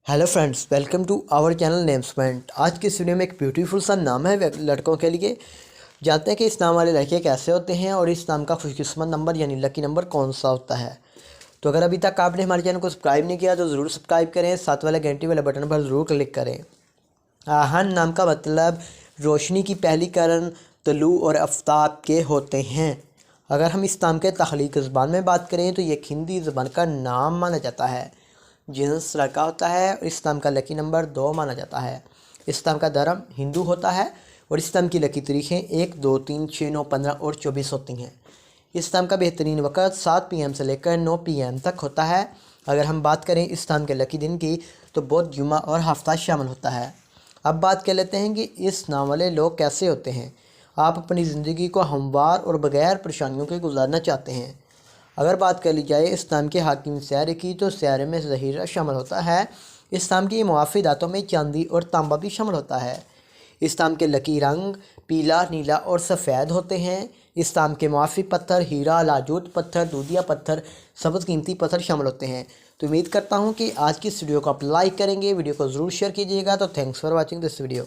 Hello friends, welcome to our channel नेम्समेंट। आज की इस वीडियो में एक ब्यूटीफुल सा नाम है लड़कों के लिए। जानते हैं कि इस नाम वाले लड़के कैसे होते हैं और इस नाम का खुशकिस्मत नंबर यानी लकी नंबर कौन सा होता है। तो अगर अभी तक आपने हमारे चैनल को सब्सक्राइब नहीं किया तो ज़रूर सब्सक्राइब करें, साथ वाले घंटी वाले बटन पर ज़रूर क्लिक करें। आहन नाम का मतलब रोशनी की पहली किरण तलू और आफताब के होते हैं। अगर हम इस नाम के तख्लीक ज़बान में बात करें तो ये हिंदी ज़बान का नाम माना जाता है। जिन्स लड़का होता है और इस नाम का लकी नंबर 2 माना जाता है। इस नाम का धर्म हिंदू होता है और इस नाम की लकी तारीखें 1, 2, 3, 6, 9, 15 और 24 होती हैं। इस नाम का बेहतरीन वक़्त 7 PM से लेकर 9 PM तक होता है। अगर हम बात करें इस नाम के लकी दिन की तो बुध, जुमा और हफ्ता शामिल होता है। अब बात कर लेते हैं कि इस नाम वाले लोग कैसे होते हैं। आप अपनी ज़िंदगी को हमवार और बग़ैर परेशानियों के गुजारना चाहते हैं। अगर बात कर ली जाए इस नाम के हाकिम स्यारे की तो स्यारे में ज़हीरा शामिल होता है। इस नाम की मुआफ़ी धातों में चांदी और तांबा भी शामिल होता है। इस नाम के लकी रंग पीला, नीला और सफ़ेद होते हैं। इस नाम के मुआफ़ी पत्थर हीरा, लाजूत पत्थर, दूधिया पत्थर, सब्ज़ कीमती पत्थर शामिल होते हैं। तो उम्मीद करता हूँ कि आज की इस वीडियो को आप लाइक करेंगे, वीडियो को ज़रूर शेयर कीजिएगा। तो thanks for watching this video.